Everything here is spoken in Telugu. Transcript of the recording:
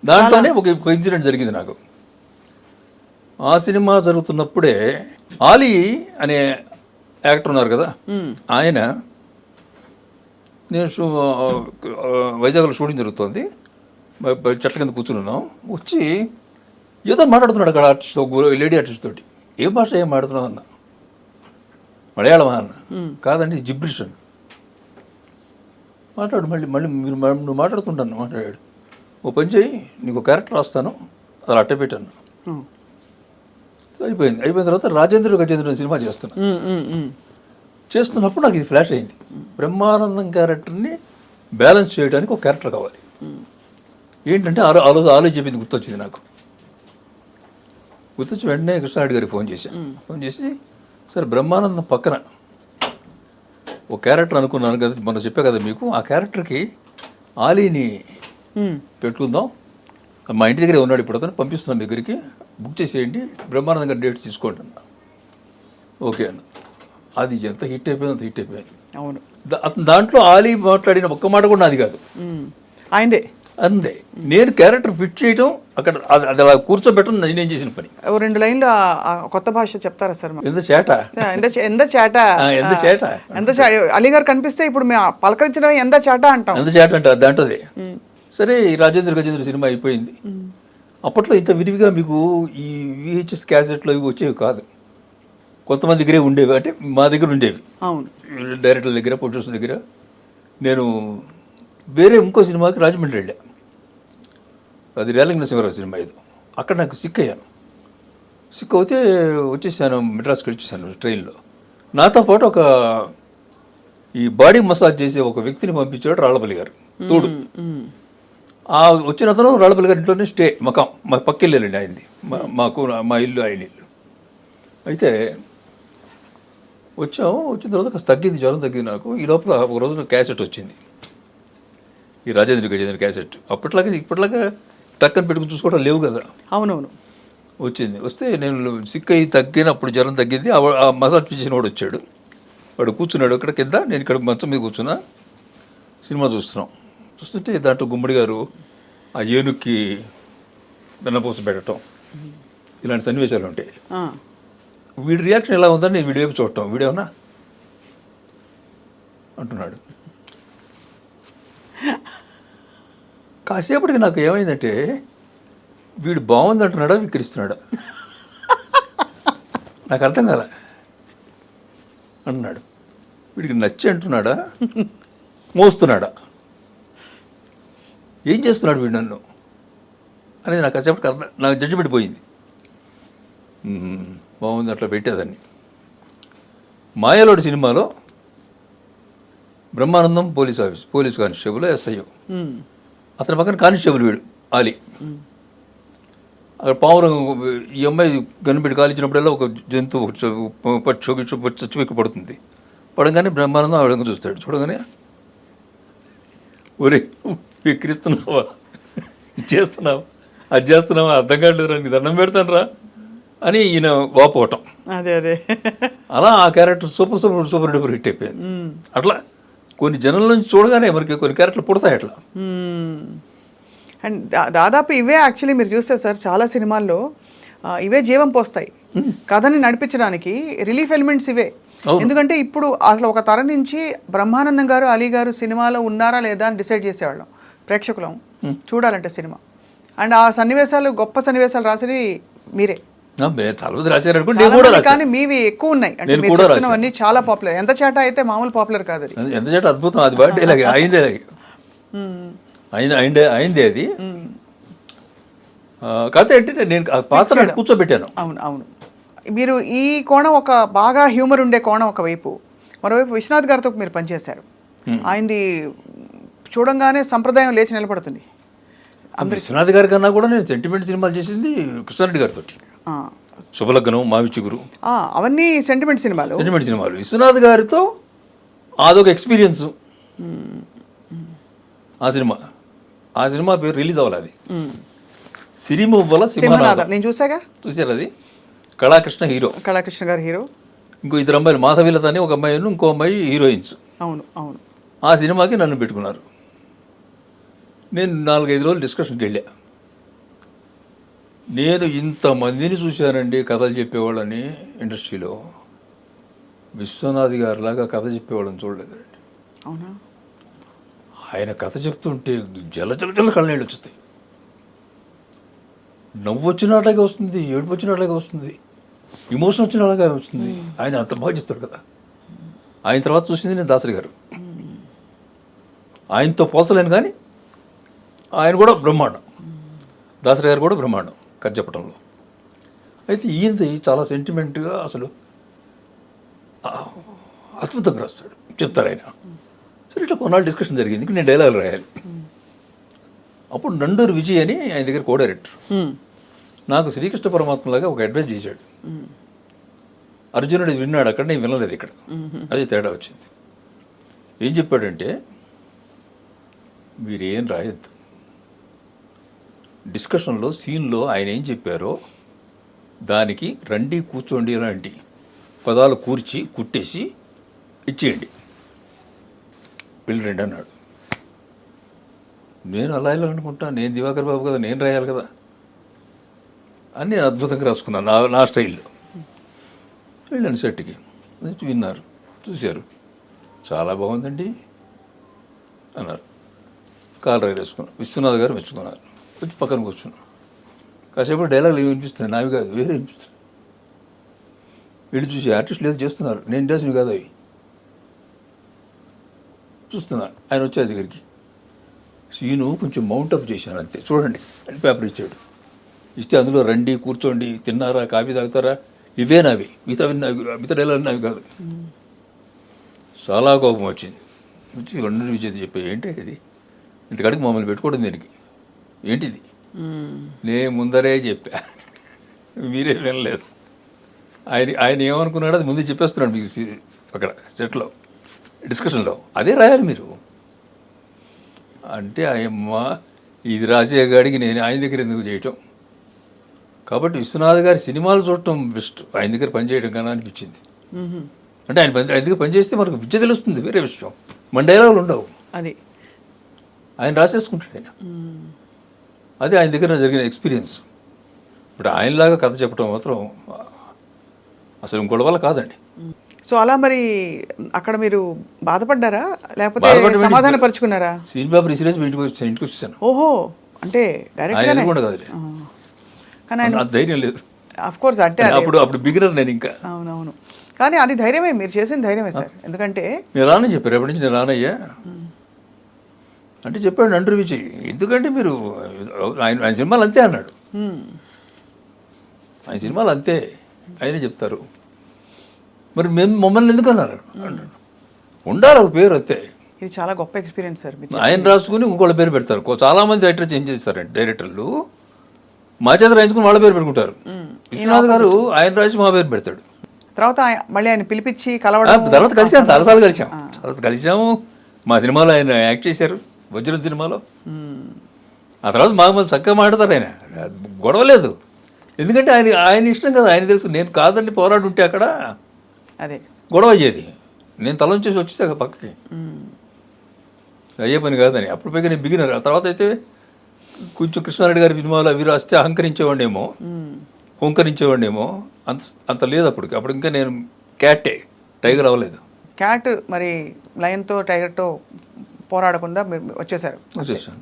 దాంట్లోనే ఒక ఇన్సిడెంట్ జరిగింది నాకు. ఆ సినిమా జరుగుతున్నప్పుడే ఆలీ అనే యాక్టర్ ఉన్నారు కదా, ఆయన నేను వైజాగ్లో షూటింగ్ జరుగుతుంది, చెట్ల కింద కూర్చున్నాం, వచ్చి ఏదో మాట్లాడుతున్నాడు అక్కడ ఆర్టిస్ట్, లేడీ ఆర్టిస్ట్ తోటి. ఏం భాష ఏం మాట్లాడుతున్నావు అన్న. మలయాళమా అన్న. కాదండి జిబ్రిష్ అని. మాట్లాడు, మళ్ళీ మళ్ళీ నువ్వు మాట్లాడుతుంటాను మాట్లాడాడు. ఓ పని చేయి, నీకు క్యారెక్టర్ రాస్తాను, అలా అట్టే పెట్టాను. అయిపోయిన తర్వాత రాజేంద్రుడు గజేంద్రుడు సినిమా చేస్తున్నప్పుడు నాకు ఇది ఫ్లాష్ అయింది. బ్రహ్మానందం క్యారెక్టర్ని బ్యాలెన్స్ చేయడానికి ఒక క్యారెక్టర్ కావాలి. ఏంటంటే ఆ రోజు ఆలోచన చెప్పింది గుర్తొచ్చింది నాకు. గుర్తొచ్చి వెంటనే కృష్ణారెడ్డి గారికి ఫోన్ చేసి సరే బ్రహ్మానందం పక్కన ఒక క్యారెక్టర్ అనుకున్నాను కదా, మొన్న చెప్పా కదా మీకు, ఆ క్యారెక్టర్కి ఆలీని పెట్టుకుందాం, మా ఇంటి దగ్గరే ఉన్నాడు, ఇప్పుడు అతను పంపిస్తున్నాను దగ్గరికి, బుక్ చేసేయండి, బ్రహ్మానందం గారి డేట్స్ తీసుకోండి అన్న. ఓకే అన్న. అది ఎంత హిట్ అయిపోయింది, అంత హిట్ అయిపోయింది. అవును. దాంట్లో ఆలీ మాట్లాడిన ఒక్క మాట కూడా నాది కాదు, ఆయనదే. అంతే. నేను క్యారెక్టర్ ఫిట్ చేయడం, అక్కడ అది అలా కూర్చోబెట్టడం నేను చేసిన పని. 2 లైన్లు కొత్త భాష చెప్తారా సార్? ఎంత చేట అలీ గారు కనిపిస్తే ఇప్పుడు మేము పలకరించడం ఎంత చేట అంటాం. ఎంత చేట అంట దాంట్లోదే. సరే ఈ రాజేంద్ర గజేంద్ర సినిమా అయిపోయింది. అప్పట్లో ఇంత విరివిగా మీకు ఈ VHS క్యాసెట్లు ఇవి వచ్చేవి కాదు. కొంతమంది దగ్గరే ఉండేవి, అంటే మా దగ్గర ఉండేవి. అవును. డైరెక్టర్ల దగ్గర, ప్రొడ్యూసర్ దగ్గర. నేను వేరే ఇంకో సినిమాకి రాజమండ్రి వెళ్ళా, అది రేలంగి నరసింహారావు సినిమా. ఇది అక్కడ నాకు సిక్ అయ్యాను. సిక్ అవుతే వచ్చేసాను, మెడ్రాస్కి వచ్చేసాను ట్రైన్లో. నాతో పాటు ఒక ఈ బాడీ మసాజ్ చేసే ఒక వ్యక్తిని పంపించాడు రాళ్ళపల్లి గారు తోడు. ఆ వచ్చిన అతను రాళ్ళపల్లి గారి ఇంట్లోనే స్టే, మా పక్కెళ్ళండి ఆయనది, మా ఇల్లు ఆయన ఇల్లు. అయితే వచ్చిన తర్వాత కాస్త తగ్గింది, జ్వరం తగ్గింది నాకు. ఈ లోపల ఒక రోజున క్యాసెట్ వచ్చింది, ఈ రాజేంద్ర గజేంద్ర క్యాసెట్. ఇప్పట్లాగా టక్కని పెట్టుకుని చూసుకోవడం లేవు కదా. అవునవును. వచ్చింది. వస్తే నేను సిక్ అయ్యి తగ్గినప్పుడు జ్వరం తగ్గింది. ఆ మసాజ్ చేసిన వాడు వచ్చాడు. వాడు కూర్చున్నాడు అక్కడ కింద, నేను ఇక్కడ మంచం మీద కూర్చున్నా, సినిమా చూస్తుంటే దాంట్లో గుమ్మడి గారు ఆ ఏనుక్కి వెన్నపూస పెట్టడం, ఇలాంటి సన్నివేశాలు ఉంటాయి. వీడి రియాక్షన్ ఎలా ఉందని నేను వీడియో చూడటం, వీడియోనా అంటున్నాడు. కాసేపటికి నాకు ఏమైందంటే, వీడు బాగుంది అంటున్నాడా, విక్రిస్తున్నాడా, నాకు అర్థం కాల. అంటున్నాడు, వీడికి నచ్చి అంటున్నాడా, మోస్తున్నాడా, ఏం చేస్తున్నాడు వీడు నన్ను అనేది నాకు కాసేపటికి అర్థం, నాకు జడ్జిమెంట్ పోయింది. బాగుంది అట్లా పెట్టేదాన్ని. మాయాలోడి సినిమాలో బ్రహ్మానందం పోలీస్ కానిస్టేబుల్, SIO, అతని పక్కన కానిస్టేబుల్ వీడు ఆలీ. అక్కడ పావురం, ఈ అమ్మాయి గన్నుపెట్టి కాల్చినప్పుడల్లా ఒక జంతువు చచ్చిపోయి పడుతుంది. పడగానే బ్రహ్మానందం ఆవిడంగా చూస్తాడు. చూడగానే ఒరే విక్రిస్తున్నావా, చేస్తున్నావా, అది చేస్తున్నావా, అర్థం కావట్లేదు రా, నీకు దండం పెడతాను రా అని ఈయన వాపోవటం. అదే అలా ఆ క్యారెక్టర్ సూపర్ డూపర్ హిట్ అయిపోయింది. అట్లా కొన్ని జనాల నుంచి చూడగానే మనకి కొన్ని క్యారెక్టర్లు పుడతాయి అట్లా. అండ్ దాదాపు ఇవే యాక్చువల్లీ మీరు చూస్తే సార్ చాలా సినిమాల్లో ఇవే జీవం పోస్తాయి కథని నడిపించడానికి. రిలీఫ్ ఎలిమెంట్స్ ఇవే. ఎందుకంటే ఇప్పుడు అసలు ఒక తరం నుంచి బ్రహ్మానందం గారు, అలీ గారు సినిమాలో ఉన్నారా లేదా అని డిసైడ్ చేసేవాళ్ళం ప్రేక్షకులం చూడాలంటే సినిమా. అండ్ ఆ సన్నివేశాలు, గొప్ప సన్నివేశాలు రాసేది మీరే. కానీ మీవి ఎక్కువ ఉన్నాయి, అంటే మీరు చెప్తున్నవన్నీ చాలా పాపులర్. ఎంత చేట అయితే మామూలు పాపులర్ కాదు అది. ఎంత చేట అద్భుతం, అది బర్త్డే అయిందే అయిందే అది. కథ ఏంటంటే నేను పాత్ర కూర్చోబెట్టాను. అవును. మీరు ఈ కోణం, ఒక బాగా హ్యూమర్ ఉండే కోణం ఒకవైపు, మరోవైపు విశ్వనాథ్ గారితో మీరు పనిచేశారు. ఆయనది చూడంగానే సంప్రదాయం లేచి నిలబడుతుంది. విశ్వనాథ్ గారి కన్నా కూడా నేను సెంటిమెంట్ సినిమాలు చేసింది కృష్ణారెడ్డి గారితో. శుభలగ్నం, మావి చిగురు, అవన్నీ సెంటిమెంట్ సినిమాలు. విశ్వనాథ్ గారితో అదొక ఎక్స్పీరియన్స్. ఆ సినిమా పేరు రిలీజ్ అవ్వాలి, అది సిరిమువ్వల సింహనాథం. నేను చూసాగా, చూసారు. అది కళాకృష్ణ గారు హీరో. ఇంకో 2 అమ్మాయిలు, మాధవీలత అని ఒక అమ్మాయి, ఇంకో అమ్మాయి హీరోయిన్స్. అవును. ఆ సినిమాకి నన్ను పెట్టుకున్నారు. నేను 4-5 రోజులు డిస్కషన్కి వెళ్ళా. నేను ఇంతమందిని చూశానండి కథలు చెప్పేవాళ్ళని ఇండస్ట్రీలో. విశ్వనాథ్ గారి లాగా కథ చెప్పేవాళ్ళని చూడలేదండి. అవునా? ఆయన కథ చెప్తుంటే జల జల జల కళ్ళనీళ్ళు వచ్చేస్తాయి. నవ్వు వచ్చినట్లాగే వస్తుంది, ఏడుపు వచ్చినట్లాగే వస్తుంది, ఇమోషన్ వచ్చినట్లాగే వస్తుంది. ఆయన అంత బాగా చెప్తాడు కదా. ఆయన తర్వాత చూసింది నేను దాసరి గారు. ఆయనతో పోల్చలేను కానీ ఆయన కూడా బ్రహ్మాండం. దాసరి గారు కూడా బ్రహ్మాండం కథ చెప్పడంలో. అయితే ఈయనది చాలా సెంటిమెంట్గా అసలు అద్భుతంగా రాస్తాడు, చెప్తారు ఆయన. సరే ఇట్లా కొన్నాళ్ళు డిస్కషన్ జరిగింది, నేను డైలాగులు రాయాలి. అప్పుడు నండూరు విజయ్ అని ఆయన దగ్గర కో డైరెక్టర్ నాకు శ్రీకృష్ణ పరమాత్మలాగా ఒక అడ్వైస్ చేశాడు. అర్జునుడు విన్నాడు అక్కడ, నేను వినలేదు ఇక్కడ. అది తేడా వచ్చింది. ఏం చెప్పాడంటే, మీరేం రాయొద్దు, డిస్కషన్లో సీన్లో ఆయన ఏం చెప్పారో దానికి రండి కూర్చోండి లాంటి పదాలు కూర్చి కుట్టేసి ఇచ్చేయండి, వెళ్ళి రండి అన్నాడు. నేను అలా ఇలా అనుకుంటా, నేను దివాకర్ బాబు కదా, నేను రాయాలి కదా అని నేను అద్భుతంగా రాసుకున్నాను నా స్టైల్లో. వెళ్ళాను సెట్కి, విన్నారు, చూశారు, చాలా బాగుందండి అన్నారు. కాలు వేసుకున్నాను. విశ్వనాథ్ గారు మెచ్చుకున్నారు. వచ్చి పక్కన కూర్చున్నాను. కాసేపు డైలాగులు ఏమి వినిపిస్తున్నాయి, నావి కాదు, వేరే వినిపిస్తున్నాయి. వీళ్ళు చూసి ఆర్టిస్టులు ఏదో చేస్తున్నారు, నేను చేసినవి కాదు అవి. చూస్తున్నా. ఆయన వచ్చే దగ్గరికి, సీను కొంచెం మౌంటప్ చేశాను అంతే, చూడండి అని పేపర్ ఇచ్చాడు. ఇస్తే అందులో రండి కూర్చోండి, తిన్నారా, కాఫీ తాగుతారా, ఇవే నావి, మిగతా డైలాగ్ నావి కాదు. చాలా కోపం వచ్చింది. వచ్చి రెండు విజేత చెప్పి, ఏంటి ఇది, ఇంతకాడికి మమ్మల్ని పెట్టుకోవడం దీనికి ఏంటిది, నేను ముందరే చెప్పా, మీరే వినలేదు. ఆయన ఏమనుకున్నాడో అది ముందే చెప్పేస్తున్నాడు మీకు అక్కడ సెట్లో డిస్కషన్లో, అదే రాయాలి మీరు అంటే. ఆయమ్మ ఇది రాసే గాడికి నేను ఆయన దగ్గర ఎందుకు చేయటం. కాబట్టి విశ్వనాథ్ గారి సినిమాలు చూడటం బెస్ట్, ఆయన దగ్గర పనిచేయడం కన్నా అనిపించింది. అంటే ఆయన దగ్గర పనిచేస్తే మనకు విద్య తెలుస్తుంది, వేరే విషయం. మన డైలాగులు ఉండవు, అది ఆయన రాసేసుకుంటాడు ఆయన. అది ఆయన దగ్గర జరిగిన ఎక్స్పీరియన్స్. ఇప్పుడు ఆయనలాగా కథ చెప్పడం మాత్రం అసలు ఇంకోటి వల్ల కాదండి. సో అలా మరి అక్కడ మీరు బాధపడ్డారా, లేకపోతే సమాధాన పరుచుకున్నారా? సీన్ పేపర్ సీరియస్ ఇంటికి వచ్చేసాను. ఓహో, అంటే డైరెక్ట్ ఆయన కూడా కాదులే, కానీ ఆయన ధైర్యం లేదు. అఫ్ కోర్స్ అంటే అప్పుడు బిగినర్ నేను ఇంకా. అవునవును, కానీ అది ధైర్యమే, మీరు చేసిన ధైర్యమే సార్. ఎందుకంటే నేను రానని చెప్పారు, ఎప్పటి నుంచి నేను రానయ్యా అంటే చెప్పాడు నండూరు విజయ్. ఎందుకంటే మీరు ఆయన సినిమాలు అంతే అన్నాడు. ఆయన సినిమాలు అంతే, ఆయనే చెప్తారు. మరి మమ్మల్ని ఎందుకు అన్నారు అన్నాడు. ఉండాలి ఒక పేరు అంతే. ఇది చాలా గొప్ప ఎక్స్పీరియన్స్ సార్. ఆయన రాసుకుని ఇంకోళ్ళ పేరు పెడతారు. చాలామంది రైటర్ చేంజ్ చేస్తారండి డైరెక్టర్లు, మా చేత రాయించుకుని వాళ్ళ పేరు పెట్టుకుంటారు. విశ్వనాథ్ గారు ఆయన రాసి మా పేరు పెడతాడు. తర్వాత మళ్ళీ ఆయన పిలిపించి కలవడం, తర్వాత కలిసాం, చాలాసార్లు కలిసాము. మా సినిమాలో ఆయన యాక్ట్ చేశారు, వజ్రం సినిమాలో. ఆ తర్వాత మళ్ళీ చక్కగా మాట్లాడతారు. ఆయన గొడవ లేదు, ఎందుకంటే ఆయన ఇష్టం కదా, ఆయన తెలుసు. నేను కాదని పోరాడుంటే అక్కడ అదే గొడవ అయ్యేది. నేను తలంచేసి వచ్చేసాక పక్కకి, అయ్యే పని కాదని. అప్పుడు పైగా నేను బిగినర్. ఆ తర్వాత అయితే కొంచెం కృష్ణారెడ్డి గారి సినిమాలు అవి రాస్తే అహంకరించేవాడేమో, హోంకరించేవాడేమో, అంత లేదు అప్పుడు. అప్పుడు ఇంకా నేను క్యాటే, టైగర్ అవ్వలేదు. క్యాట్ మరి లయన్తో టైగర్తో పోరాడకుండా వచ్చేసారు. వచ్చేసాను.